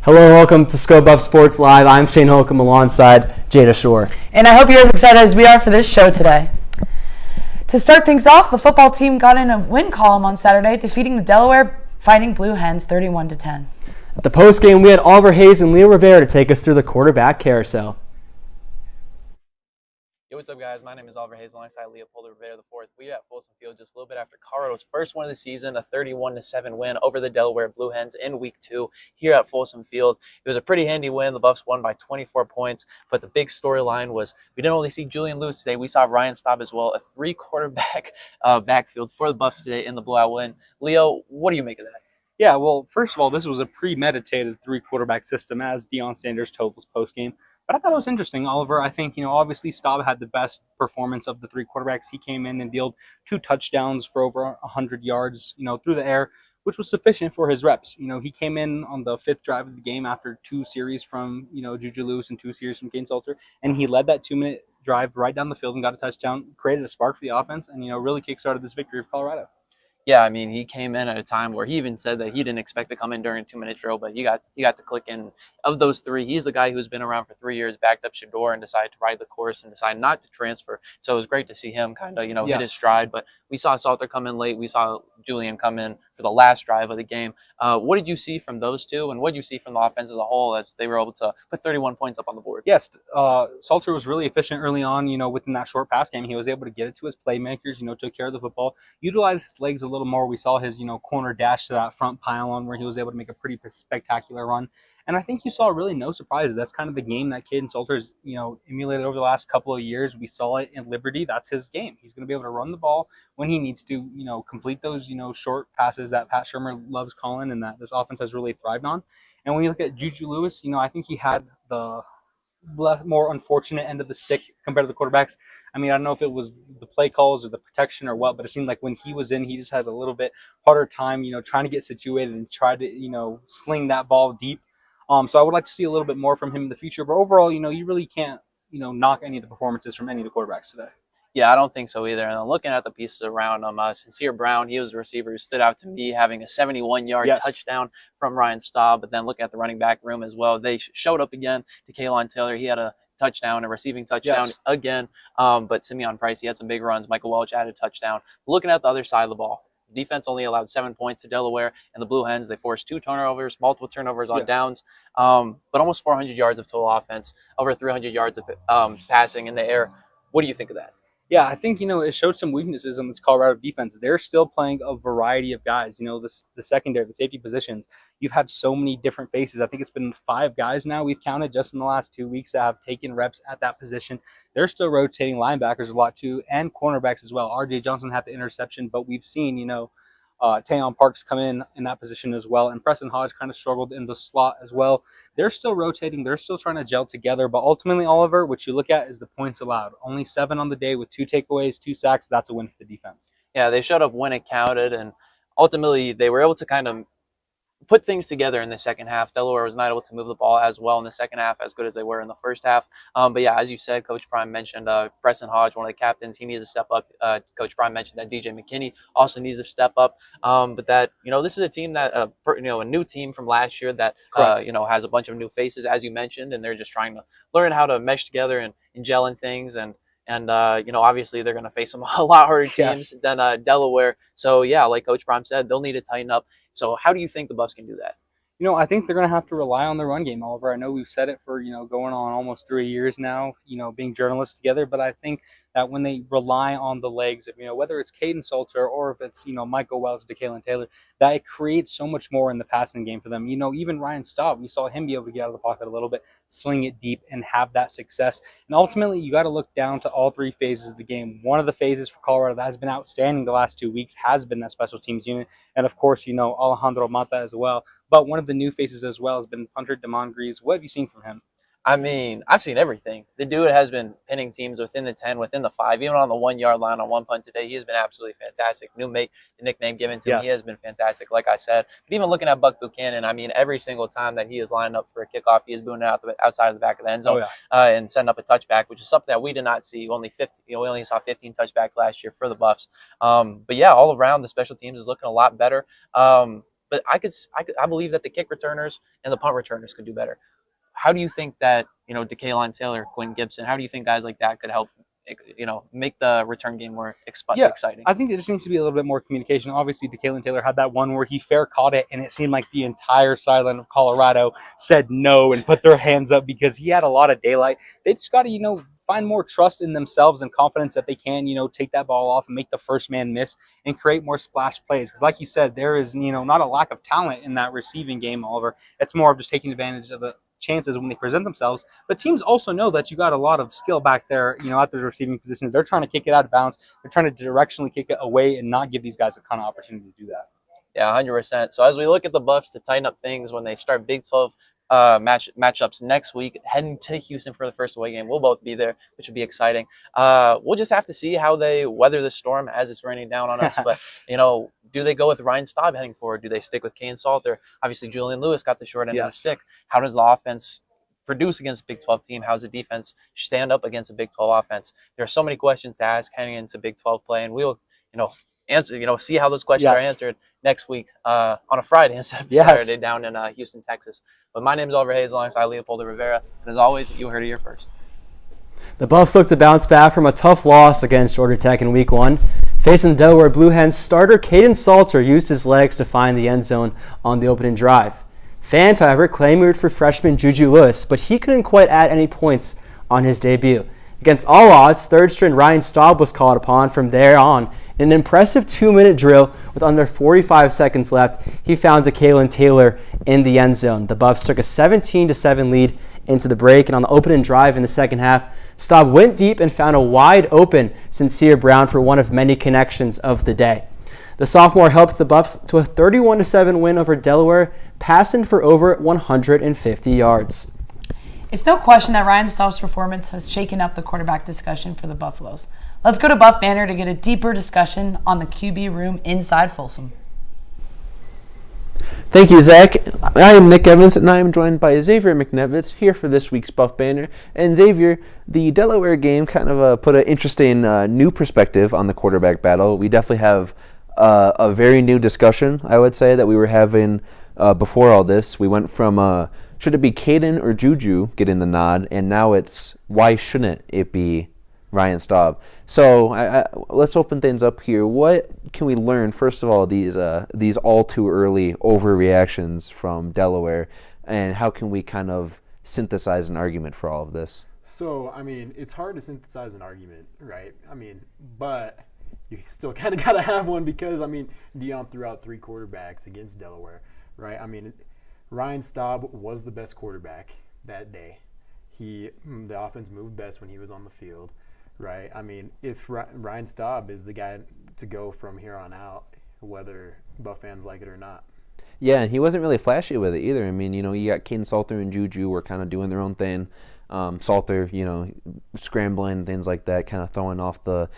Hello, welcome to Scope Up Sports Live. I'm Shane Holcomb alongside Jada Shore. And I hope you're as excited as we are for this show today. To start things off, the football team got in a win column on Saturday, defeating the Delaware Fighting Blue Hens 31-10. At the postgame, we had Oliver Hayes and Leo Rivera to take us through the quarterback carousel. Yo, what's up, guys? My name is Oliver Hayes alongside Leopold Rivera IV. We are at Folsom Field just a little bit after Colorado's first win of the season, a 31-7 win over the Delaware Blue Hens in Week 2 here at Folsom Field. It was a pretty handy win. The Buffs won by 24 points, but the big storyline was we didn't only see Julian Lewis today. We saw Ryan Staub as well, a three-quarterback backfield for the Buffs today in the blowout win. Leo, what do you make of that? Yeah, well, first of all, this was a premeditated three-quarterback system, as Deion Sanders told us postgame. But I thought it was interesting, Oliver. I think, obviously Staub had the best performance of the three quarterbacks. He came in and dealt 2 touchdowns for over 100 yards, through the air, which was sufficient for his reps. He came in on the 5th drive of the game after 2 series from, Juju Lewis and 2 series from Kane Salter, and he led that 2-minute drive right down the field and got a touchdown, created a spark for the offense, and, really kickstarted this victory of Colorado. Yeah, I mean, he came in at a time where he even said that he didn't expect to come in during a 2-minute drill, but he got to click in. Of those 3, he's the guy who's been around for 3 years, backed up Shedeur and decided to ride the course and decided not to transfer. So it was great to see him kind of, hit his stride. But we saw Salter come in late. We saw Julian come in for the last drive of the game. What did you see from those two, and what did you see from the offense as a whole as they were able to put 31 points up on the board? Yes, Salter was really efficient early on, within that short pass game. He was able to get it to his playmakers, took care of the football, utilized his legs a little more. We saw his, corner dash to that front pylon where he was able to make a pretty spectacular run. And I think you saw really no surprises. That's kind of the game that Caden Salter's, emulated over the last couple of years. We saw it in Liberty. That's his game. He's going to be able to run the ball when he needs to, complete those, short passes that Pat Shurmur loves calling and that this offense has really thrived on. And when you look at Juju Lewis, I think he had the more unfortunate end of the stick compared to the quarterbacks. I mean, I don't know if it was the play calls or the protection or what, but it seemed like when he was in, he just had a little bit harder time, trying to get situated and try to, sling that ball deep. So I would like to see a little bit more from him in the future. But overall, you really can't, knock any of the performances from any of the quarterbacks today. Yeah, I don't think so either. And looking at the pieces around him, Sincere Brown, he was a receiver who stood out to me, having a 71-yard touchdown from Ryan Staub. But then looking at the running back room as well, they showed up again to Kaylon Taylor. He had a touchdown, a receiving touchdown again. But Simeon Price, he had some big runs. Michael Welch added a touchdown. Looking at the other side of the ball, defense only allowed 7 points to Delaware, and the Blue Hens, they forced 2 turnovers, multiple turnovers on downs, but almost 400 yards of total offense, over 300 yards of passing in the air. What do you think of that? Yeah, I think, it showed some weaknesses on this Colorado defense. They're still playing a variety of guys. The secondary, the safety positions, you've had so many different faces. I think it's been 5 guys now we've counted just in the last 2 weeks that have taken reps at that position. They're still rotating linebackers a lot too, and cornerbacks as well. R.J. Johnson had the interception, but we've seen, Tayon Parks come in that position as well, and Preston Hodge kind of struggled in the slot as well. They're still rotating. They're still trying to gel together, but ultimately, Oliver, what you look at is the points allowed. Only 7 on the day with 2 takeaways, 2 sacks. That's a win for the defense. Yeah, they showed up when it counted, and ultimately they were able to kind of put things together in the second half. Delaware was not able to move the ball as well in the second half, as good as they were in the first half. But yeah, as you said, Coach Prime mentioned Preston Hodge, one of the captains, he needs to step up. Coach Prime mentioned that DJ McKinney also needs to step up. But that, this is a team that, a new team from last year that, has a bunch of new faces, as you mentioned, and they're just trying to learn how to mesh together and gel in things. And obviously they're going to face some a lot harder teams than Delaware. So yeah, like Coach Prime said, they'll need to tighten up. So how do you think the Buffs can do that? I think they're going to have to rely on the run game, Oliver. I know we've said it for, going on almost 3 years now, being journalists together. But I think that when they rely on the legs of, whether it's Caden Salter or if it's, Michael Welch to Kaylon Taylor, that it creates so much more in the passing game for them. Even Ryan Staub, we saw him be able to get out of the pocket a little bit, sling it deep, and have that success. And ultimately, you got to look down to all 3 phases of the game. One of the phases for Colorado that has been outstanding the last 2 weeks has been that special teams unit. And of course, Alejandro Mata as well. But one of the new faces as well has been punter Damon Greaves. What have you seen from him? I mean, I've seen everything. The dude has been pinning teams within the 10, within the 5, even on the 1-yard line on one punt today. He has been absolutely fantastic. New mate, the nickname given to him, he has been fantastic, like I said. But even looking at Buck Buchanan, I mean, every single time that he is lined up for a kickoff, he is booting it out the outside of the back of the end zone and setting up a touchback, which is something that we did not see. We only saw 15 touchbacks last year for the Buffs. But yeah, all around, the special teams is looking a lot better. but I believe that the kick returners and the punt returners could do better. How do you think that, DeKalon Taylor, Quinn Gibson, how do you think guys like that could help, make the return game more exciting? I think there just needs to be a little bit more communication. Obviously, DeKalon Taylor had that one where he fair caught it, and it seemed like the entire sideline of Colorado said no and put their hands up because he had a lot of daylight. They just got to, find more trust in themselves and confidence that they can, take that ball off and make the first man miss and create more splash plays. Because like you said, there is, not a lack of talent in that receiving game, Oliver. It's more of just taking advantage of the chances when they present themselves. But teams also know that you got a lot of skill back there, at those receiving positions. They're trying to kick it out of bounds. They're trying to directionally kick it away and not give these guys a kind of opportunity to do that. Yeah, 100%. So as we look at the Buffs to tighten up things when they start Big 12 matchups next week, heading to Houston for the first away game, we'll both be there, which will be exciting. We'll just have to see how they weather the storm as it's raining down on us. But, do they go with Ryan Staub heading forward? Do they stick with Kane Salter? Obviously, Julian Lewis got the short end of the stick. How does the offense produce against a Big 12 team? How's the defense stand up against a Big 12 offense? There are so many questions to ask heading into Big 12 play, and we'll, answer, see how those questions are answered next week on a Friday instead of Saturday down in Houston, Texas. But my name is Oliver Hayes alongside Leopoldo Rivera, and as always, you heard it here first. The Buffs look to bounce back from a tough loss against Georgia Tech in Week 1. Facing the Delaware Blue Hens, starter Caden Salter used his legs to find the end zone on the opening drive. Fans, however, clamored for freshman Juju Lewis, but he couldn't quite add any points on his debut. Against all odds, third-string Ryan Staub was called upon from there on. In an impressive 2-minute drill with under 45 seconds left, he found DeKalon Taylor in the end zone. The Buffs took a 17-7 lead into the break, and on the opening drive in the second half, Staub went deep and found a wide-open Sincere Brown for one of many connections of the day. The sophomore helped the Buffs to a 31-7 win over Delaware, passing for over 150 yards. It's no question that Ryan Staub's performance has shaken up the quarterback discussion for the Buffaloes. Let's go to Buff Banner to get a deeper discussion on the QB room inside Folsom. Thank you, Zach. I am Nick Evans, and I am joined by Xavier McNevitz here for this week's Buff Banner. And Xavier, the Delaware game kind of put an interesting new perspective on the quarterback battle. We definitely have a very new discussion, I would say, that we were having before all this. We went from should it be Caden or Juju getting the nod, and now it's why shouldn't it be Ryan Staub? So let's open things up here. What can we learn, first of all, these all too early overreactions from Delaware, and how can we kind of synthesize an argument for all of this? So, it's hard to synthesize an argument, right? But you still kind of got to have one because, Deion threw out 3 quarterbacks against Delaware, right? Ryan Staub was the best quarterback that day. The offense moved best when he was on the field. Right. If Ryan Staub is the guy to go from here on out, whether Buff fans like it or not. Yeah, and he wasn't really flashy with it either. You got Caden Salter and Juju were kind of doing their own thing. Salter, scrambling, things like that, kind of throwing off the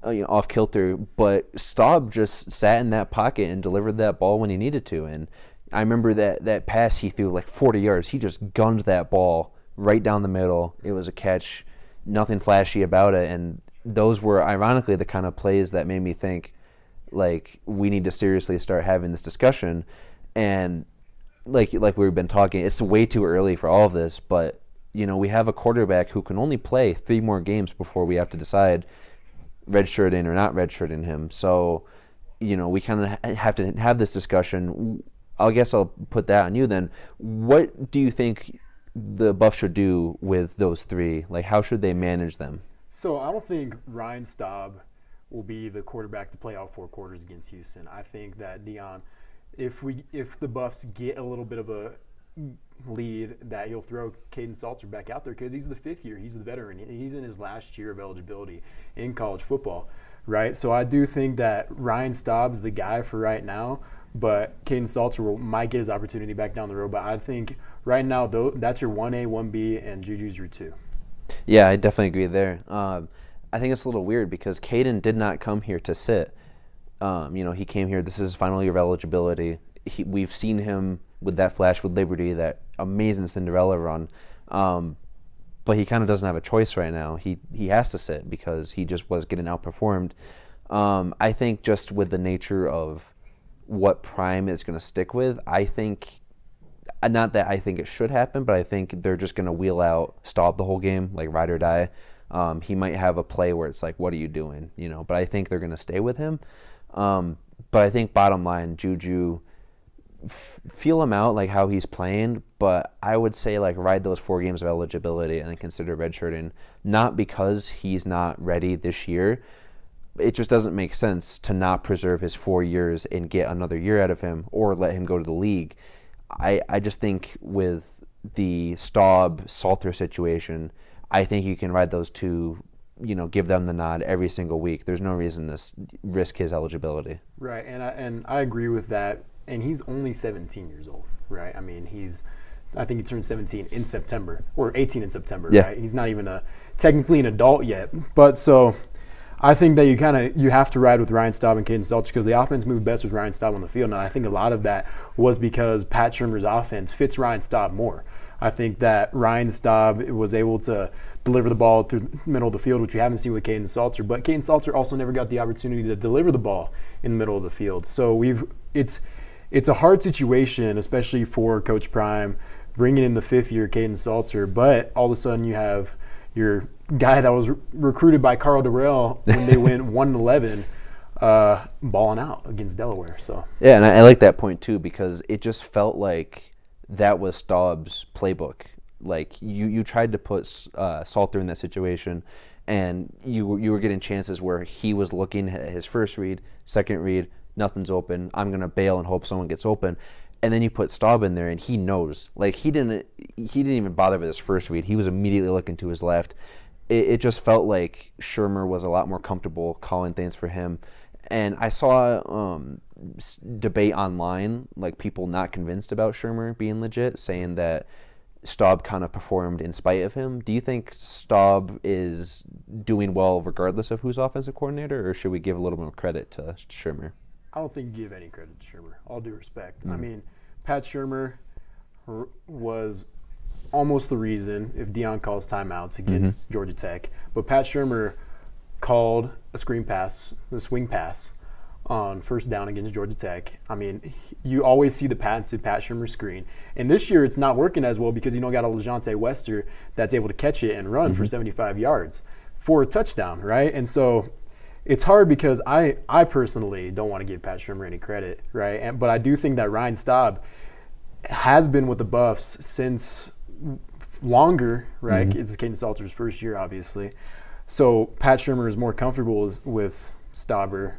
off kilter. But Staub just sat in that pocket and delivered that ball when he needed to. And I remember that pass he threw like 40 yards. He just gunned that ball right down the middle. It was a catch. Nothing flashy about it, and those were ironically the kind of plays that made me think like we need to seriously start having this discussion. And like we've been talking, it's way too early for all of this, but we have a quarterback who can only play 3 more games before we have to decide redshirting or not redshirting him. So we kind of have to have this discussion. I guess I'll put that on you then. What do you think the Buffs should do with those 3? Like, how should they manage them? So I don't think Ryan Staub will be the quarterback to play all 4 quarters against Houston. I think that Deion, if the Buffs get a little bit of a lead, that he'll throw Caden Salter back out there because he's the 5th year. He's the veteran. He's in his last year of eligibility in college football, right? So I do think that Ryan Staub's the guy for right now. But Caden Salter might get his opportunity back down the road. But I think right now, though, that's your 1A, 1B, and Juju's your 2. Yeah, I definitely agree there. I think it's a little weird because Caden did not come here to sit. He came here. This is his final year of eligibility. We've seen him with that flash with Liberty, that amazing Cinderella run. But he kind of doesn't have a choice right now. He has to sit because he just was getting outperformed. I think just with the nature of what Prime is going to stick with, I think, not that I think it should happen, but I think they're just going to wheel out Staub the whole game, like ride or die. He might have a play where it's like, what are you doing? But I think they're going to stay with him. But I think bottom line, Juju, feel him out, like how he's playing, but I would say like ride those 4 games of eligibility and then consider redshirting, not because he's not ready this year. It just doesn't make sense to not preserve his 4 years and get another year out of him or let him go to the league. I just think with the Staub-Salter situation, I think you can ride those 2, give them the nod every single week. There's no reason to risk his eligibility. Right, and I agree with that. And he's only 17 years old, right? I mean, I think he turned 17 in September, or 18 in September, Yeah. right? He's not even technically an adult yet. But so I think that you have to ride with Ryan Staub and Caden Salter because the offense moved best with Ryan Staub on the field. And I think a lot of that was because Pat Shurmur's offense fits Ryan Staub more. I think that Ryan Staub was able to deliver the ball through the middle of the field, which we haven't seen with Caden Salter. But Caden Salter also never got the opportunity to deliver the ball in the middle of the field. So it's a hard situation, especially for Coach Prime, bringing in the 5th-year Caden Salter. But all of a sudden you have your guy that was recruited by Carl Durrell when they went 1-11, balling out against Delaware. So Yeah, and I like that point too because it just felt like that was Staub's playbook. Like you tried to put Salter in that situation, and you were getting chances where he was looking at his first read, second read, nothing's open. I'm gonna bail and hope someone gets open, and then you put Staub in there, and he knows. Like he didn't even bother with his first read. He was immediately looking to his left. It just felt like Shurmur was a lot more comfortable calling things for him. And I saw debate online, like people not convinced about Shurmur being legit, saying that Staub kind of performed in spite of him. Do you think Staub is doing well regardless of who's offensive coordinator, or should we give a little more credit to Shurmur? I don't think you give any credit to Shurmur. All due respect. I mean, Pat Shurmur was almost the reason if Deion calls timeouts against Georgia Tech. But Pat Shurmur called a swing pass on first down against Georgia Tech. I mean, you always see the patented Pat Shurmur screen. And this year it's not working as well because you don't got a LeJontay Wester that's able to catch it and run for 75 yards for a touchdown, right? And so it's hard because I personally don't want to give Pat Shurmur any credit, right? But I do think that Ryan Staub has been with the Buffs since longer, right? It's Caden Salter's first year, obviously. So Pat Shurmur is more comfortable with Stauber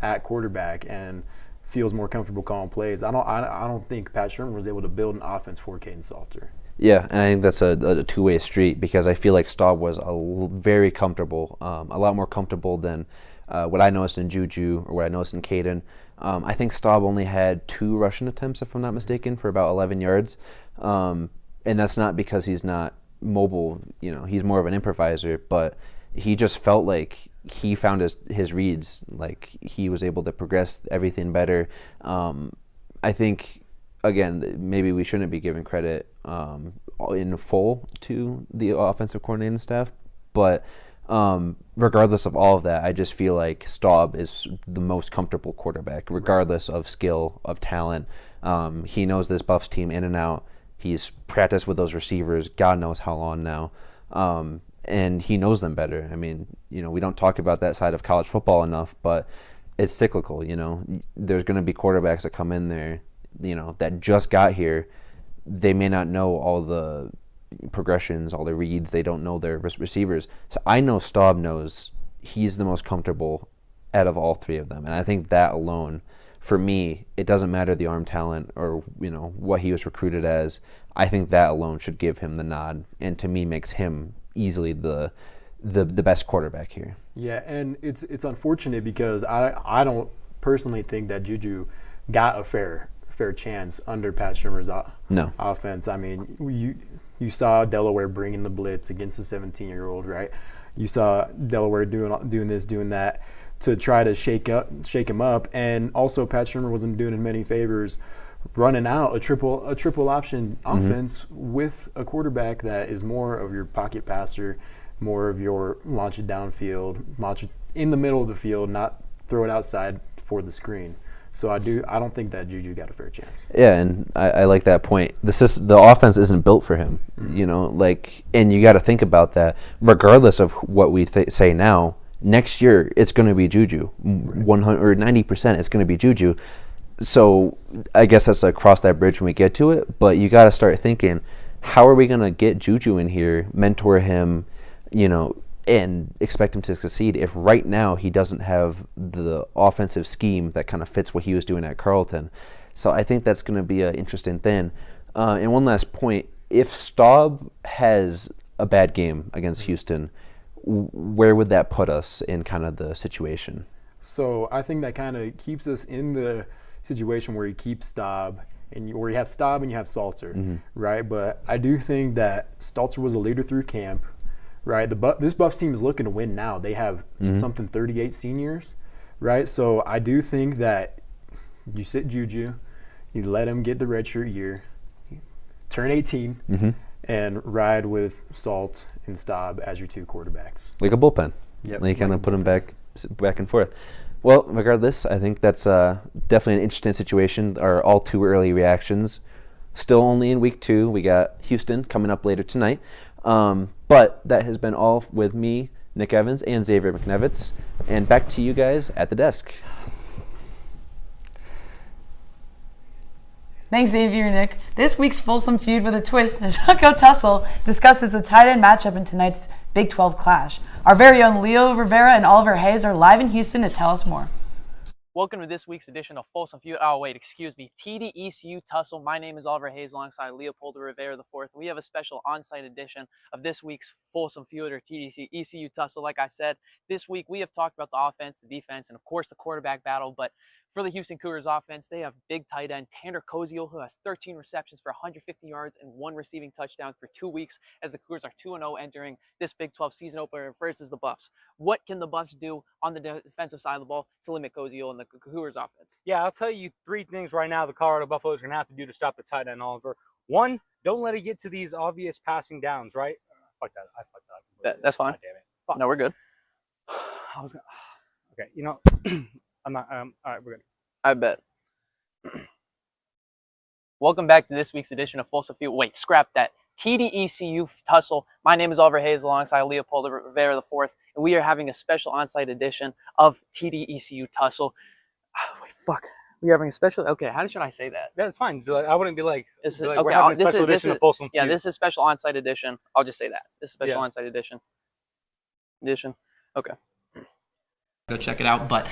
at quarterback and feels more comfortable calling plays. I don't think Pat Shurmur was able to build an offense for Caden Salter. Yeah, and I think that's a two-way street because I feel like Staub was very comfortable, a lot more comfortable than what I noticed in Juju or what I noticed in Caden. I think Staub only had 2 rushing attempts, if I'm not mistaken, for about 11 yards. And that's not because he's not mobile. He's more of an improviser, but he just felt like he found his reads. Like he was able to progress everything better. I think, again, maybe we shouldn't be giving credit in full to the offensive coordinating staff, but regardless of all of that, I just feel like Staub is the most comfortable quarterback, regardless of skill, of talent. He knows this Buffs team in and out. He's practiced with those receivers God knows how long now, and he knows them better. I mean, we don't talk about that side of college football enough, but it's cyclical. There's going to be quarterbacks that come in there, that just got here. They may not know all the progressions, all the reads. They don't know their receivers. So I know Staub knows he's the most comfortable out of all 3 of them, and I think that alone, for me, it doesn't matter the arm talent or what he was recruited as. I think that alone should give him the nod, and to me makes him easily the best quarterback here. Yeah, and it's unfortunate because I don't personally think that Juju got a fair chance under Pat Shurmur's offense. I mean, you saw Delaware bringing the blitz against a 17-year-old, right? You saw Delaware doing this, doing that to try to shake him up, and also Pat Shurmur wasn't doing him many favors running out a triple option offense with a quarterback that is more of your pocket passer, more of your launch it downfield, launch it in the middle of the field, not throw it outside for the screen. So I don't think that Juju got a fair chance. Yeah, and I like that point. The offense isn't built for him, and you got to think about that. Regardless of what we say now, next year it's going to be Juju. 100 or 90%, it's going to be Juju. So I guess that's cross that bridge when we get to it. But you got to start thinking, how are we going to get Juju in here, mentor him, and expect him to succeed if right now he doesn't have the offensive scheme that kind of fits what he was doing at Carleton. So I think that's going to be an interesting thing. And one last point, if Staub has a bad game against Houston, where would that put us in kind of the situation? So I think that kind of keeps us in the situation where you keep Staub, where you have Staub and you have Salter, right? But I do think that Salter was a leader through camp. Right, this Buffs team is looking to win now. They have 38 seniors, right? So I do think that you sit Juju, you let him get the redshirt year, turn 18, and ride with Salt and Staub as your 2 quarterbacks. Like a bullpen. Yep, Like kind of put them back and forth. Well, regardless, I think that's definitely an interesting situation. Our all too early reactions. Still only in week 2. We got Houston coming up later tonight. But that has been all with me, Nick Evans, and Xavier McNevitz. And back to you guys at the desk. Thanks, Xavier and Nick. This week's Folsom Feud with a twist, the Chucko Tussle, discusses the tight end matchup in tonight's Big 12 clash. Our very own Leo Rivera and Oliver Hayes are live in Houston to tell us more. Welcome to this week's edition of Folsom Feud. Oh, wait, excuse me. TDECU Tussle. My name is Oliver Hayes alongside Leopoldo Rivera IV. We have a special on-site edition of this week's Folsom Feud or TDECU Tussle. Like I said, this week we have talked about the offense, the defense, and of course the quarterback battle. But for the Houston Cougars offense, they have big tight end Tanner Koziel, who has 13 receptions for 150 yards and 1 receiving touchdown for 2 weeks, as the Cougars are 2-0 entering this Big 12 season opener versus the Buffs. What can the Buffs do on the defensive side of the ball to limit Koziel and the Cougars offense? Yeah, I'll tell you 3 things right now the Colorado Buffaloes are going to have to do to stop the tight end, Oliver. 1, don't let it get to these obvious passing downs, right? Fuck that. I fucked that. That's fine. God damn it. Fuck. No, we're good. I was gonna, okay, I'm not, all right, we're good. I bet. Welcome back to this week's edition of Folsom Feud. Wait, scrap that. TDECU Tussle. My name is Oliver Hayes alongside Leopoldo Rivera IV, and we are having a special on-site edition of TDECU Tussle. Wait, fuck. We are having a special. Okay, how should I say that? Yeah, it's fine. I wouldn't be like, Okay, we're having a special edition of Folsom Feud. Yeah, this is special on-site edition. I'll just say that. This is special Yeah. on-site edition. Okay. Go check it out, but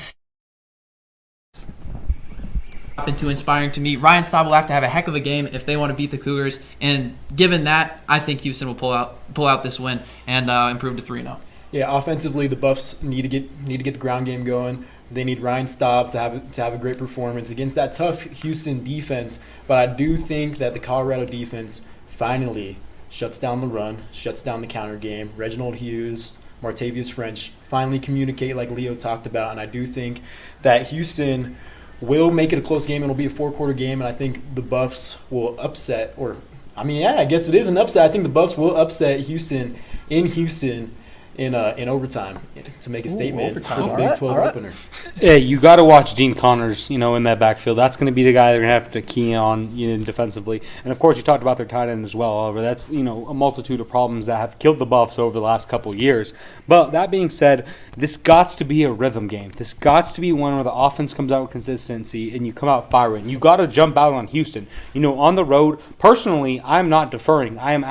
been too inspiring to me. Ryan Staub will have to have a heck of a game if they want to beat the Cougars, and given that, I think Houston will pull out this win and improve to 3-0. Yeah, offensively, the Buffs need to get the ground game going. They need Ryan Staub to have a great performance against that tough Houston defense. But I do think that the Colorado defense finally shuts down the run, shuts down the counter game. Reginald Hughes, Martavius French finally communicate like Leo talked about, and I do think that Houston will make it a close game. It'll be a 4-quarter game, and I think the Buffs will upset, I guess it is an upset. I think the Buffs will upset Houston in Houston in overtime to make a statement for the Big 12 opener. Yeah, you got to watch Dean Connors, in that backfield. That's going to be the guy they're going to have to key on defensively. And, of course, you talked about their tight end as well, Oliver. That's, a multitude of problems that have killed the Buffs over the last couple of years. But that being said, this gots to be a rhythm game. This gots to be one where the offense comes out with consistency and you come out firing. You got to jump out on Houston. On the road, personally, I'm not deferring. I'm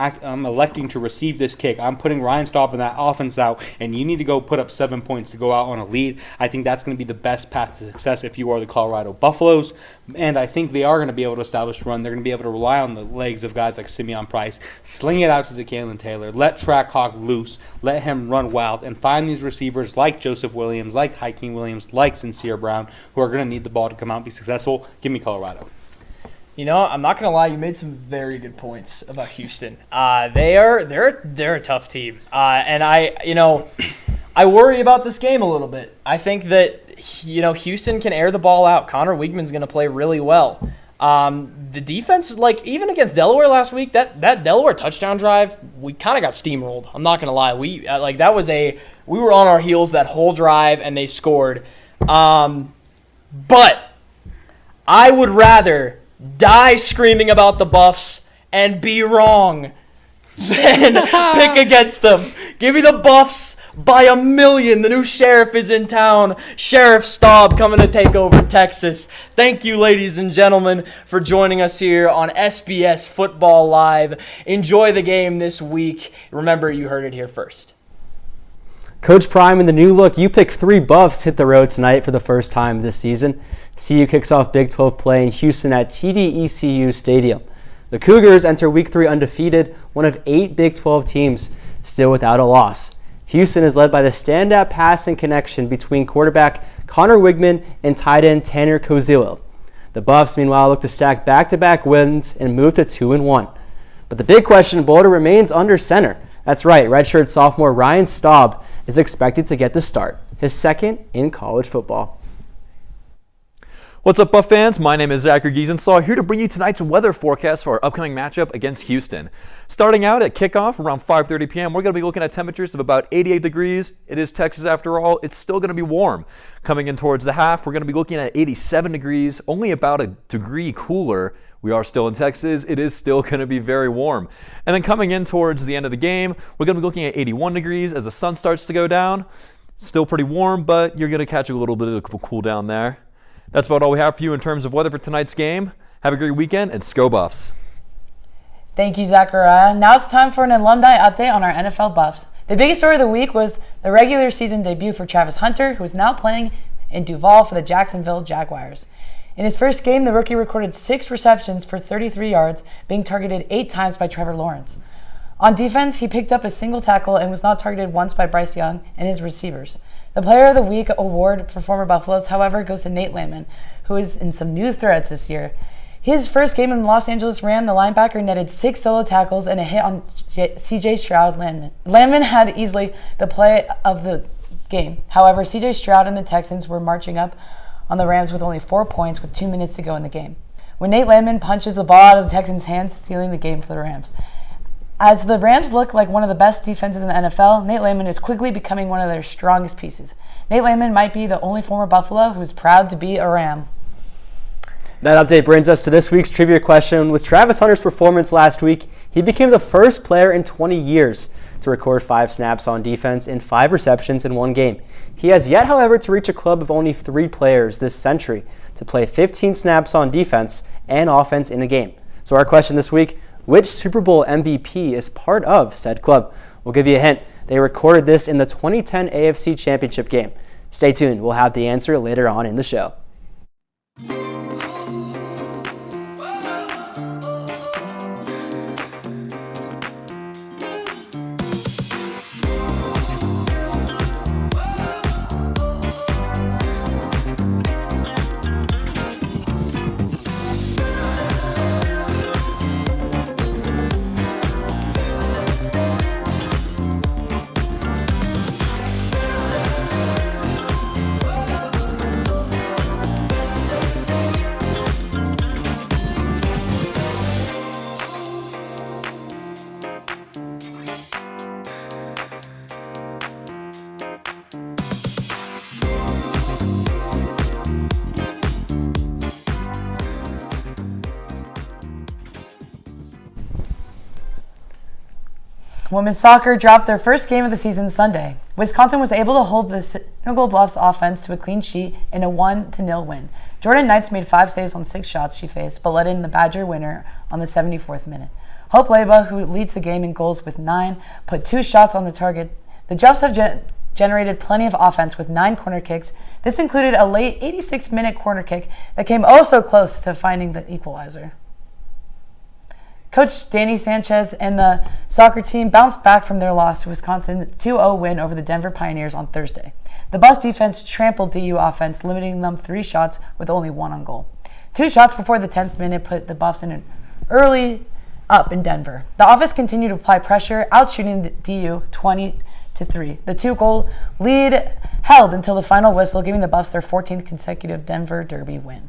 electing to receive this kick. I'm putting Ryan Staub in that offense out, and you need to go put up 7 points to go out on a lead. I think that's going to be the best path to success if you are the Colorado Buffaloes, and I think they are going to be able to establish a run. They're going to be able to rely on the legs of guys like Simeon Price, sling it out to Jalen Taylor, let Trackhawk loose, let him run wild, and find these receivers like Joseph Williams, like Hakeem Williams, like Sincere Brown, who are going to need the ball to come out and be successful. Give me Colorado. I'm not gonna lie. You made some very good points about Houston. They're a tough team, and I worry about this game a little bit. I think that Houston can air the ball out. Connor Weigman's gonna play really well. The defense, even against Delaware last week, that Delaware touchdown drive, we kind of got steamrolled. I'm not gonna lie. We were on our heels that whole drive, and they scored. But I would rather die screaming about the Buffs and be wrong than pick against them. Give me the Buffs by 1,000,000. The new sheriff is in town. Sheriff Staub coming to take over Texas. Thank you, ladies and gentlemen, for joining us here on SBS Football Live. Enjoy the game this week. Remember, you heard it here first. Coach Prime and the new look You Pick 3 Buffs hit the road tonight for the first time this season. CU kicks off Big 12 play in Houston at TD-ECU Stadium. The Cougars enter Week 3 undefeated, one of 8 Big 12 teams still without a loss. Houston is led by the standout passing connection between quarterback Connor Wigman and tight end Tanner Kozillo. The Buffs, meanwhile, look to stack back-to-back wins and move to 2-1. But the big question in Boulder remains under center. That's right, redshirt sophomore Ryan Staub is expected to get the start, his second in college football. What's up, Buff fans? My name is Zachary Giesensaw, here to bring you tonight's weather forecast for our upcoming matchup against Houston. Starting out at kickoff around 5:30 p.m., we're going to be looking at temperatures of about 88 degrees. It is Texas after all. It's still going to be warm. Coming in towards the half, we're going to be looking at 87 degrees, only about a degree cooler. We are still in Texas. It is still going to be very warm. And then coming in towards the end of the game, we're going to be looking at 81 degrees as the sun starts to go down. Still pretty warm, but you're going to catch a little bit of a cool down there. That's about all we have for you in terms of weather for tonight's game. Have a great weekend, and Go Buffs. Thank you, Zachariah. Now it's time for an alumni update on our NFL Buffs. The biggest story of the week was the regular season debut for Travis Hunter, who is now playing in Duval for the Jacksonville Jaguars. In his first game, the rookie recorded 6 receptions for 33 yards, being targeted 8 times by Trevor Lawrence. On defense, he picked up a single tackle and was not targeted once by Bryce Young and his receivers. The Player of the Week award for former Buffaloes, however, goes to Nate Landman, who is in some new threads this year. His first game in the Los Angeles Rams, the linebacker netted 6 solo tackles and a hit on C.J. Stroud. Landman had easily the play of the game. However, C.J. Stroud and the Texans were marching up on the Rams with only 4 points with 2 minutes to go in the game, when Nate Landman punches the ball out of the Texans' hands, sealing the game for the Rams. As the Rams look like one of the best defenses in the NFL, Nate Landman is quickly becoming one of their strongest pieces. Nate Landman might be the only former Buffalo who is proud to be a Ram. That update brings us to this week's trivia question. With Travis Hunter's performance last week, he became the first player in 20 years to record 5 snaps on defense and 5 receptions in one game. He has yet, however, to reach a club of only 3 players this century to play 15 snaps on defense and offense in a game. So our question this week: which Super Bowl MVP is part of said club? We'll give you a hint. They recorded this in the 2010 AFC Championship game. Stay tuned. We'll have the answer later on in the show. Women's soccer dropped their first game of the season Sunday. Wisconsin was able to hold the Senegal Bluffs offense to a clean sheet in a 1-0 win. Jordan Knights made 5 saves on 6 shots she faced, but let in the Badger winner on the 74th minute. Hope Leba, who leads the game in goals with 9, put 2 shots on the target. The Juffs have generated plenty of offense with 9 corner kicks. This included a late 86-minute corner kick that came oh so close to finding the equalizer. Coach Danny Sanchez and the soccer team bounced back from their loss to Wisconsin 2-0 win over the Denver Pioneers on Thursday. The Bus defense trampled DU offense, limiting them 3 shots with only 1 on goal. 2 shots before the 10th minute put the Buffs in an early up in Denver. The offense continued to apply pressure, outshooting the DU 20-3. The 2-goal lead held until the final whistle, giving the Buffs their 14th consecutive Denver Derby win.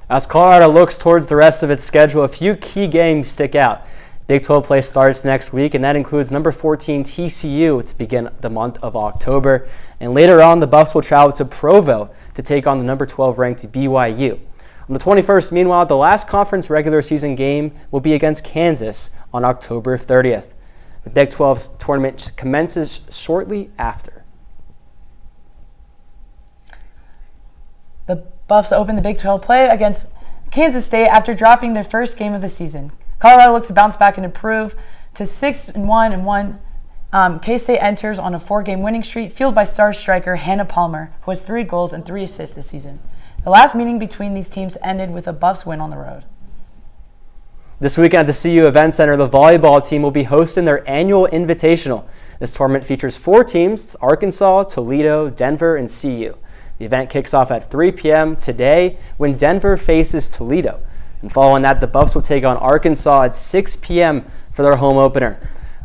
As Colorado looks towards the rest of its schedule, a few key games stick out. Big 12 play starts next week, and that includes number 14 TCU to begin the month of October. And later on, the Buffs will travel to Provo to take on the number 12 ranked BYU. On the 21st, meanwhile, the last conference regular season game will be against Kansas on October 30th. The Big 12's tournament commences shortly after. The Buffs open the Big 12 play against Kansas State after dropping their first game of the season. Colorado looks to bounce back and improve to 6-1-1. K-State enters on a 4-game winning streak, fueled by star striker Hannah Palmer, who has 3 goals and 3 assists this season. The last meeting between these teams ended with a Buffs win on the road. This weekend at the CU Event Center, the volleyball team will be hosting their annual Invitational. This tournament features 4 teams: Arkansas, Toledo, Denver, and CU. The event kicks off at 3 p.m. today when Denver faces Toledo. And following that, the Buffs will take on Arkansas at 6 p.m. for their home opener.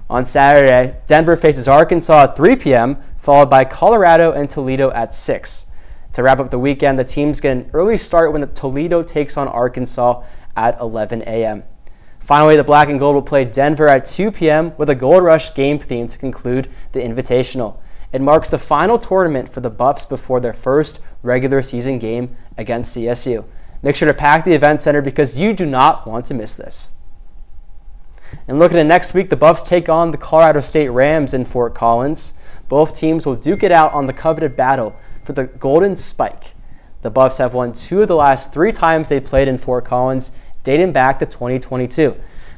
On Saturday, Denver faces Arkansas at 3 p.m., followed by Colorado and Toledo at 6. To wrap up the weekend, the teams get an early start when Toledo takes on Arkansas at 11 a.m. Finally, the Black and Gold will play Denver at 2 p.m. with a Gold Rush game theme to conclude the Invitational. It marks the final tournament for the Buffs before their first regular season game against CSU. Make sure to pack the event center because you do not want to miss this. And looking at next week, the Buffs take on the Colorado State Rams in Fort Collins. Both teams will duke it out on the coveted battle for the Golden Spike. The Buffs have won 2 of the last 3 times they played in Fort Collins, dating back to 2022.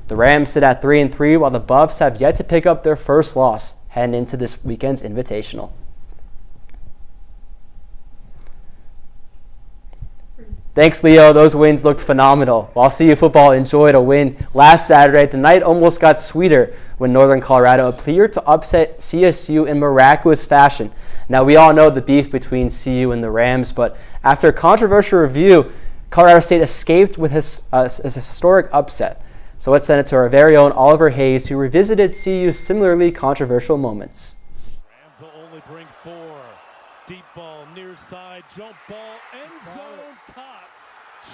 The Rams sit at 3-3, while the Buffs have yet to pick up their first loss heading into this weekend's Invitational. Thanks, Leo. Those wins looked phenomenal. While CU football enjoyed a win last Saturday, the night almost got sweeter when Northern Colorado appeared to upset CSU in miraculous fashion. Now, we all know the beef between CU and the Rams, but after a controversial review, Colorado State escaped with a historic upset. So let's send it to our very own Oliver Hayes, who revisited CU's similarly controversial moments. Rams will only bring 4. Deep ball, near side, jump ball, end zone, caught.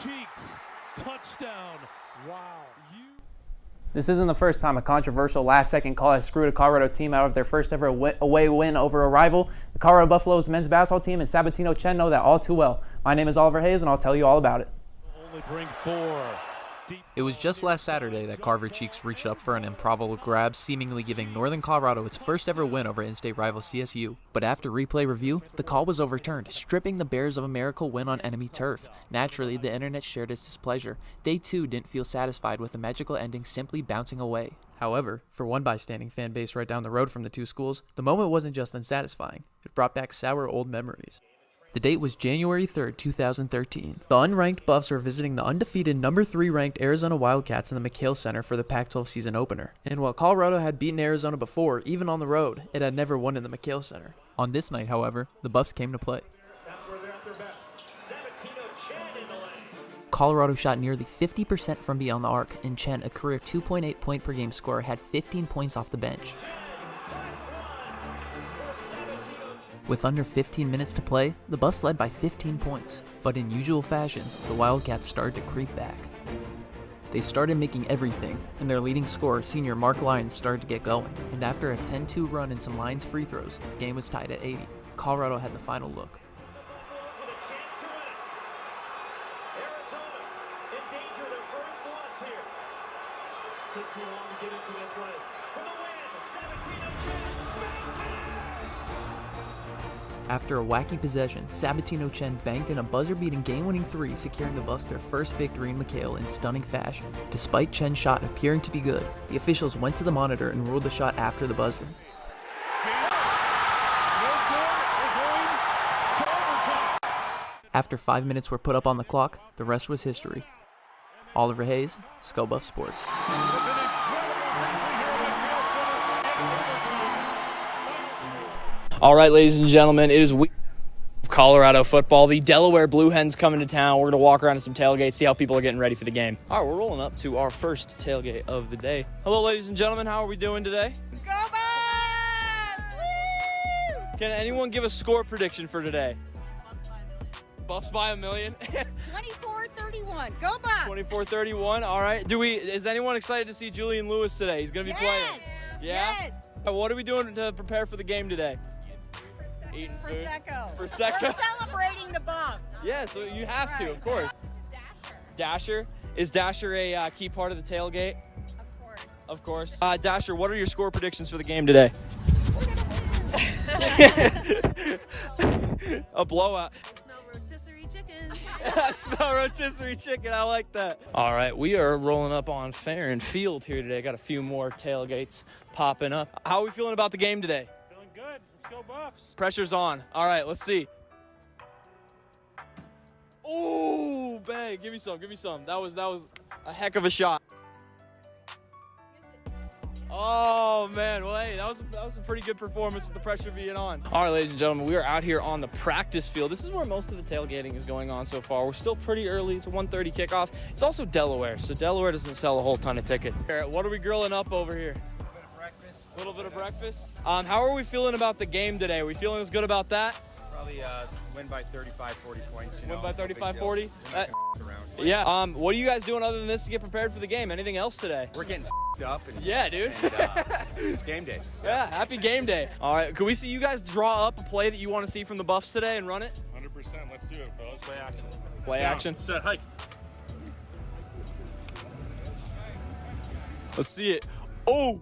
Cheeks, touchdown. Wow. This isn't the first time a controversial last-second call has screwed a Colorado team out of their first ever away win over a rival. The Colorado Buffaloes men's basketball team and Sabatino Chen know that all too well. My name is Oliver Hayes, and I'll tell you all about it. Only bring 4. It was just last Saturday that Carver Cheeks reached up for an improbable grab, seemingly giving Northern Colorado its first ever win over in-state rival CSU. But after replay review, the call was overturned, stripping the Bears of a miracle win on enemy turf. Naturally, the internet shared its displeasure. They too didn't feel satisfied with the magical ending simply bouncing away. However, for one bystanding fan base right down the road from the two schools, the moment wasn't just unsatisfying, it brought back sour old memories. The date was January 3rd, 2013. The unranked Buffs were visiting the undefeated number 3 ranked Arizona Wildcats in the McHale Center for the Pac-12 season opener. And while Colorado had beaten Arizona before, even on the road, it had never won in the McHale Center. On this night, however, the Buffs came to play. Colorado shot nearly 50% from beyond the arc, and Chen, a career 2.8 point per game scorer, had 15 points off the bench. With under 15 minutes to play, the Buffs led by 15 points, but in usual fashion, the Wildcats started to creep back. They started making everything, and their leading scorer, senior Mark Lyons, started to get going, and after a 10-2 run and some Lyons free throws, the game was tied at 80. Colorado had the final look. Took too long to get into that play. For the win, Sabatino Chen. After a wacky possession, Sabatino Chen banked in a buzzer-beating game-winning 3, securing the Buffs their first victory in McHale in stunning fashion. Despite Chen's shot appearing to be good, the officials went to the monitor and ruled the shot after the buzzer. After 5 minutes were put up on the clock, the rest was history. Oliver Hayes, ScoBuff Sports. All right, ladies and gentlemen, it is week of Colorado football. The Delaware Blue Hens coming to town. We're going to walk around to some tailgates, see how people are getting ready for the game. All right, we're rolling up to our first tailgate of the day. Hello, ladies and gentlemen. How are we doing today? Go Buffs! Woo! Can anyone give a score prediction for today? Buffs by $1 million. 24-31. Go Buffs! 24-31. All right. Is anyone excited to see Julian Lewis today? He's going to be playing. Yeah? Yes. What are we doing to prepare for the game today? Eating food. Prosecco. Prosecco. We're celebrating the Buffs. Yeah, so you have to, of course. Dasher. Is Dasher a key part of the tailgate? Of course. Dasher, what are your score predictions for the game today? A blowout. Smell rotisserie chicken. I like that. All right, we are rolling up on Farron Field here today. Got a few more tailgates popping up. How are we feeling about the game today? Feeling good. Let's go Buffs. Pressure's on. All right, let's see. Ooh, bang. Give me some. That was a heck of a shot. Oh, man. Well, hey, that was a pretty good performance with the pressure being on. All right, ladies and gentlemen, we are out here on the practice field. This is where most of the tailgating is going on so far. We're still pretty early. It's a 1:30 kickoff. It's also Delaware, so Delaware doesn't sell a whole ton of tickets. What are we grilling up over here? A little bit of breakfast. How are we feeling about the game today? Are we feeling as good about that? Probably win by 35, 40 points. Win by 35, 40? Yeah. What are you guys doing other than this to get prepared for the game? Anything else today? We're getting up. And, yeah, dude. It's game day. Yeah, happy game day. All right, can we see you guys draw up a play that you want to see from the Buffs today and run it? 100%. Let's do it, fellas. Play action. Play action. Set, hike. Let's see it. Oh!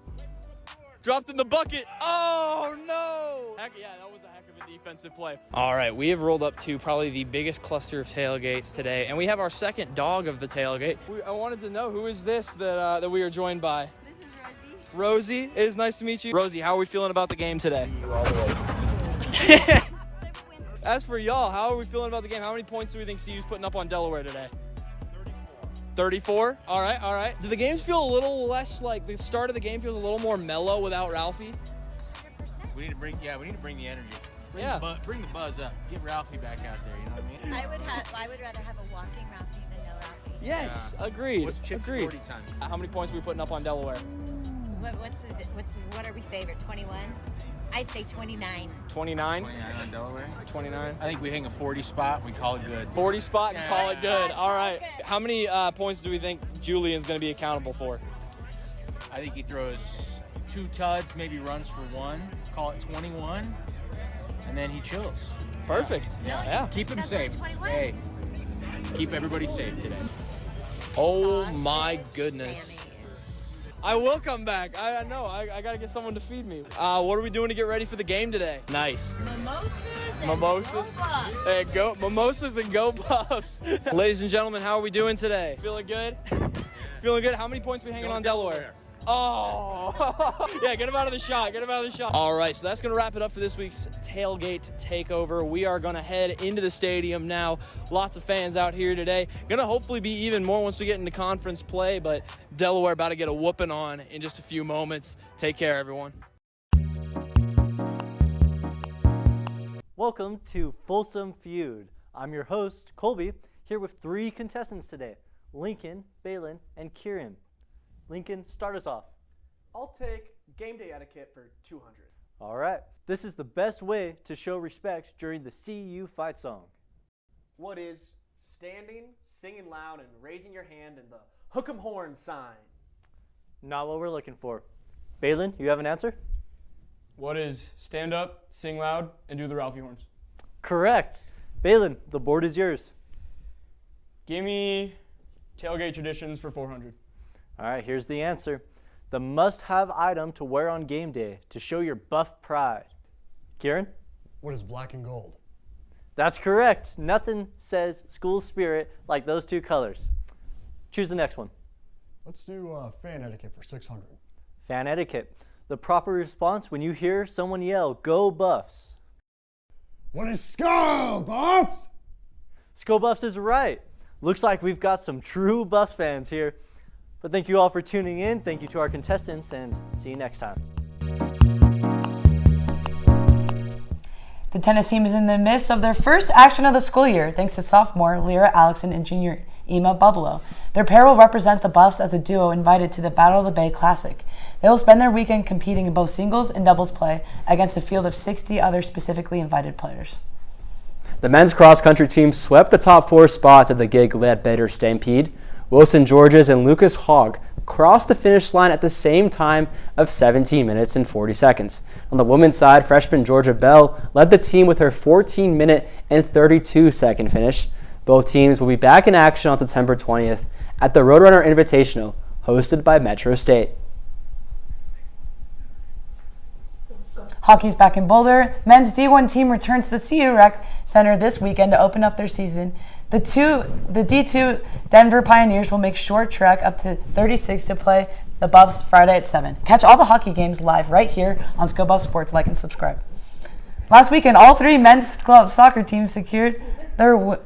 Dropped in the bucket. Oh, no! Heck yeah, that was a heck of a defensive play. All right, we have rolled up to probably the biggest cluster of tailgates today, and we have our second dog of the tailgate. I wanted to know, who is this that we are joined by? This is Rosie. Rosie, it is nice to meet you. Rosie, how are we feeling about the game today? As for y'all, how are we feeling about the game? How many points do we think CU's putting up on Delaware today? 34? All right. Do the games feel a little less like the start of the game feels a little more mellow without Ralphie? 100%. We need to bring the energy. Bring the buzz up. Get Ralphie back out there, you know what I mean? I would rather have a walking Ralphie than no Ralphie. Yes, agreed. What's Chip's 40 time? How many points are we putting up on Delaware? What are we favorite? 21? I say 29. 29? 29 on Delaware. 29. I think we hang a 40 spot. We call it good. 40 spot and call it good. All right. How many points do we think Julian's going to be accountable for? I think he throws 2 tuds, maybe runs for 1. Call it 21. And then he chills. Perfect. Yeah. Keep him safe. Hey, keep everybody safe today. Oh my goodness. I will come back. I know. I got to get someone to feed me. What are we doing to get ready for the game today? Nice. Mimosas. Hey, go mimosas and go Buffs. Ladies and gentlemen, how are we doing today? Feeling good? Feeling good? How many points are we hanging on Delaware? Oh, yeah, get him out of the shot. All right, so that's going to wrap it up for this week's Tailgate Takeover. We are going to head into the stadium now. Lots of fans out here today. Going to hopefully be even more once we get into conference play, but Delaware about to get a whooping on in just a few moments. Take care, everyone. Welcome to Folsom Feud. I'm your host, Colby, here with 3 contestants today, Lincoln, Balin, and Kieran. Lincoln, start us off. I'll take game day etiquette for 200. All right. This is the best way to show respect during the CU fight song. What is standing, singing loud, and raising your hand in the hook 'em horn sign? Not what we're looking for. Balin, you have an answer? What is stand up, sing loud, and do the Ralphie horns? Correct. Balin, the board is yours. Give me tailgate traditions for 400. All right, here's the answer. The must-have item to wear on game day to show your Buff pride. Kieran? What is black and gold? That's correct. Nothing says school spirit like those 2 colors. Choose the next one. Let's do fan etiquette for 600. Fan etiquette. The proper response when you hear someone yell, "Go Buffs." What is Skull Buffs? Skull Buffs is right. Looks like we've got some true Buffs fans here. But thank you all for tuning in. Thank you to our contestants, and see you next time. The tennis team is in the midst of their first action of the school year, thanks to sophomore Lyra Alexson and junior Ema Bubalo. Their pair will represent the Buffs as a duo invited to the Battle of the Bay Classic. They will spend their weekend competing in both singles and doubles play against a field of 60 other specifically invited players. The men's cross-country team swept the top 4 spots of the Gig-Ledbetter Stampede. Wilson Georges and Lucas Hogg crossed the finish line at the same time of 17 minutes and 40 seconds. On the women's side, freshman Georgia Bell led the team with her 14-minute and 32-second finish. Both teams will be back in action on September 20th at the Roadrunner Invitational, hosted by Metro State. Hockey's back in Boulder. Men's D1 team returns to the CU Rec Center this weekend to open up their season. The D2 Denver Pioneers will make short trek up to 36 to play the Buffs Friday at 7. Catch all the hockey games live right here on Go Buff Sports. Like and subscribe. Last weekend, all three men's club soccer teams secured their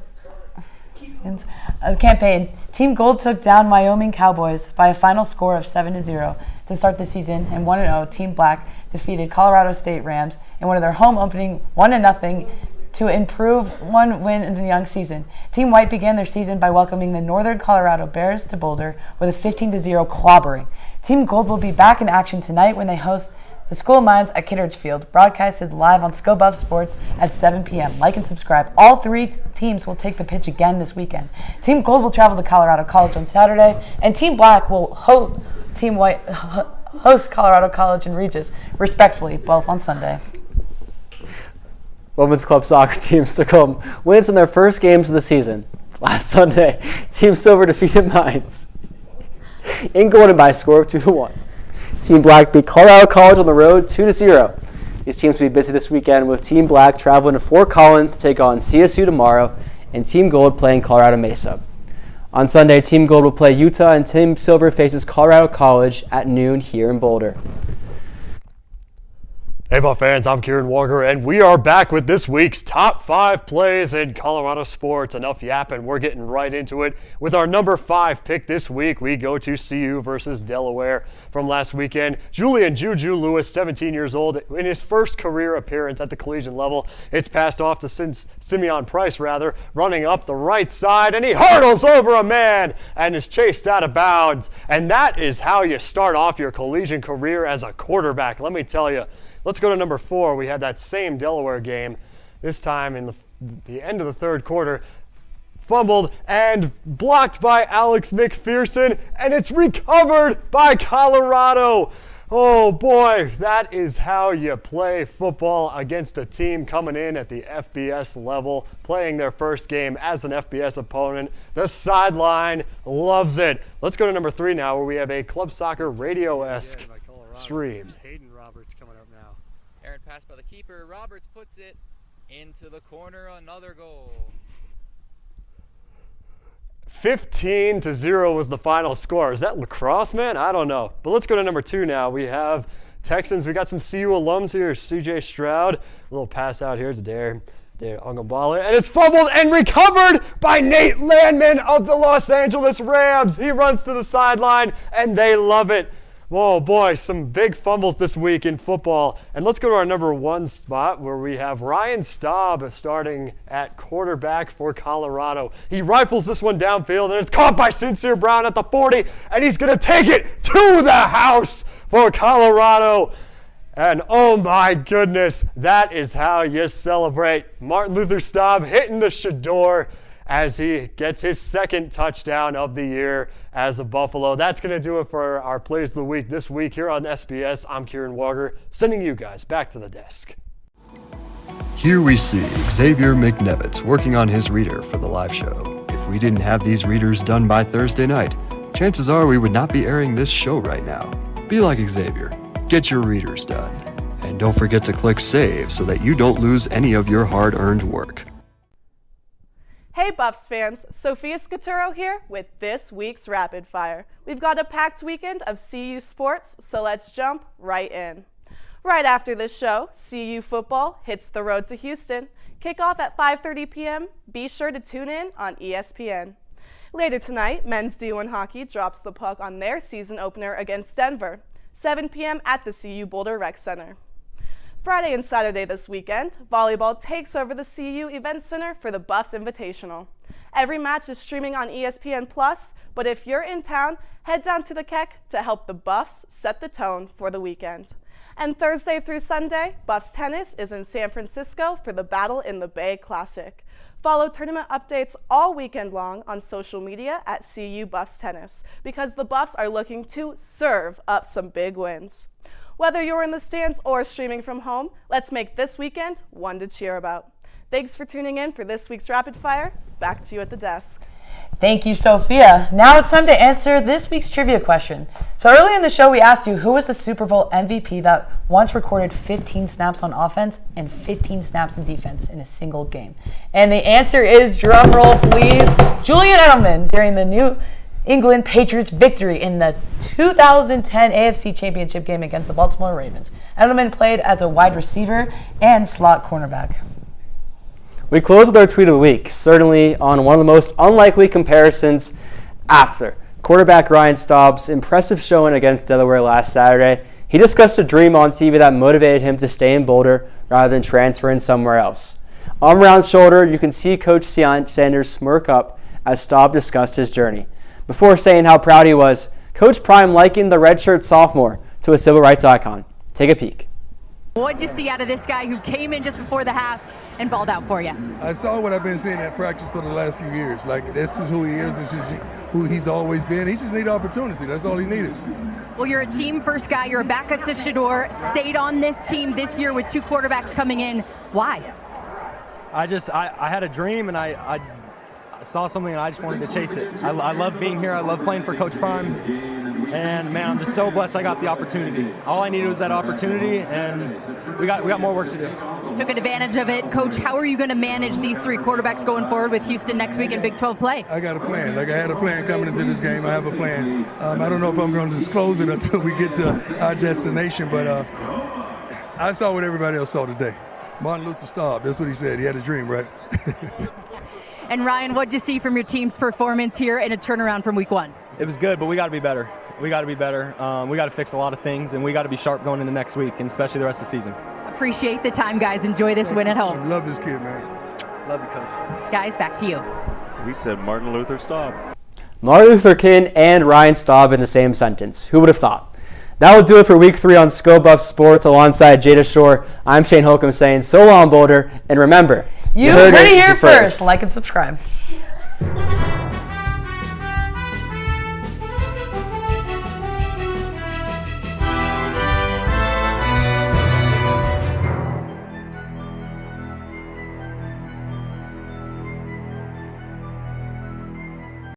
campaign. Team Gold took down Wyoming Cowboys by a final score of 7-0 to start the season, and 1-0. Team Black defeated Colorado State Rams in one of their home opening 1-0 to improve one win in the young season. Team White began their season by welcoming the Northern Colorado Bears to Boulder with a 15-0 clobbering. Team Gold will be back in action tonight when they host the School of Mines at Kittredge Field. Broadcasted live on Go Buff Sports at 7 p.m. Like and subscribe. All three teams will take the pitch again this weekend. Team Gold will travel to Colorado College on Saturday, and Team Black will host Team White host Colorado College and Regis, respectfully, both on Sunday. Women's club soccer teams took home wins in their first games of the season. Last Sunday, Team Silver defeated Mines in Golden by a score of 2-1. Team Black beat Colorado College on the road 2-0. These teams will be busy this weekend with Team Black traveling to Fort Collins to take on CSU tomorrow and Team Gold playing Colorado Mesa. On Sunday, Team Gold will play Utah and Team Silver faces Colorado College at noon here in Boulder. Hey Buff fans, I'm Kieran Walker, and we are back with this week's top 5 plays in Colorado sports. Enough yapping, we're getting right into it. With our number 5 pick this week, we go to CU versus Delaware from last weekend. Julian Juju Lewis, 17 years old, in his first career appearance at the collegiate level. It's passed off to Simeon Price, running up the right side, and he hurdles over a man and is chased out of bounds. And that is how you start off your collegiate career as a quarterback, let me tell you. Let's go to number 4. We had that same Delaware game, this time in the end of the third quarter. Fumbled and blocked by Alex McPherson, and it's recovered by Colorado. Oh boy, that is how you play football against a team coming in at the FBS level, playing their first game as an FBS opponent. The sideline loves it. Let's go to number 3 now, where we have a club soccer radio-esque stream. Errant pass by the keeper. Roberts puts it into the corner. Another goal. 15-0 was the final score. Is that lacrosse, man? I don't know. But let's go to number 2 now. We have Texans. We got some CU alums here. CJ Stroud. A little pass out here to Dare Ongabala. And it's fumbled and recovered by Nate Landman of the Los Angeles Rams. He runs to the sideline, and they love it. Whoa, boy, some big fumbles this week in football. And let's go to our number 1 spot, where we have Ryan Staub starting at quarterback for Colorado. He rifles this one downfield, and it's caught by Sincere Brown at the 40, and he's going to take it to the house for Colorado. And oh my goodness, that is how you celebrate. Martin Luther Staub hitting the Shador as he gets his second touchdown of the year as a Buffalo. That's going to do it for our Plays of the Week this week here on SBS. I'm Kieran Walker, sending you guys back to the desk. Here we see Xavier McNevitz working on his reader for the live show. If we didn't have these readers done by Thursday night, chances are we would not be airing this show right now. Be like Xavier. Get your readers done. And don't forget to click save so that you don't lose any of your hard-earned work. Hey Buffs fans, Sophia Scaturo here with this week's Rapid Fire. We've got a packed weekend of CU sports, so let's jump right in. Right after this show, CU football hits the road to Houston. Kickoff at 5:30 p.m. Be sure to tune in on ESPN. Later tonight, men's D1 hockey drops the puck on their season opener against Denver, 7 p.m. at the CU Boulder Rec Center. Friday and Saturday this weekend, volleyball takes over the CU Event Center for the Buffs Invitational. Every match is streaming on ESPN+, but if you're in town, head down to the Keck to help the Buffs set the tone for the weekend. And Thursday through Sunday, Buffs Tennis is in San Francisco for the Battle in the Bay Classic. Follow tournament updates all weekend long on social media at CU Buffs Tennis, because the Buffs are looking to serve up some big wins. Whether you're in the stands or streaming from home, let's make this weekend one to cheer about. Thanks for tuning in for this week's Rapid Fire. Back to you at the desk. Thank you, Sophia. Now it's time to answer this week's trivia question. So earlier in the show, we asked you who was the Super Bowl MVP that once recorded 15 snaps on offense and 15 snaps in defense in a single game. And the answer is, drum roll please, Julian Edelman during the New England Patriots victory in the 2010 AFC Championship game against the Baltimore Ravens. Edelman played as a wide receiver and slot cornerback. We close with our tweet of the week, certainly on one of the most unlikely comparisons after quarterback Ryan Staub's impressive showing against Delaware last Saturday. He discussed a dream on TV that motivated him to stay in Boulder rather than transferring somewhere else. Arm around shoulder, you can see Coach Sanders smirk up as Staub discussed his journey. Before saying how proud he was, Coach Prime likened the redshirt sophomore to a civil rights icon. Take a peek. What did you see out of this guy who came in just before the half and balled out for you? I saw what I've been seeing at practice for the last few years. Like, this is who he is. This is who he's always been. He just needed opportunity. That's all he needed. Well, you're a team first guy. You're a backup to Shedeur. Stayed on this team this year with two quarterbacks coming in. Why? I had a dream, and I saw something, and I just wanted to chase it. I love being here. I love playing for Coach Prime. And, man, I'm just so blessed I got the opportunity. All I needed was that opportunity, and we got more work to do. Took advantage of it. Coach, how are you going to manage these three quarterbacks going forward with Houston next week in Big 12 play? I got a plan. Like, I had a plan coming into this game. I have a plan. I don't know if I'm going to disclose it until we get to our destination, but I saw what everybody else saw today. Martin Luther Staub, that's what he said. He had a dream, right? And, Ryan, what did you see from your team's performance here in a turnaround from week one? It was good, but we got to be better. We got to be better. We got to fix a lot of things, and we got to be sharp going into next week, and especially the rest of the season. Appreciate the time, guys. Enjoy this win at home. Love this kid, man. Love you, Coach. Guys, back to you. We said Martin Luther Staub. Martin Luther King and Ryan Staub in the same sentence. Who would have thought? That will do it for Week 3 on Sko Buff Sports alongside Jada Shore. I'm Shane Holcomb saying so long, Boulder, and remember, You heard it here first. Like and subscribe.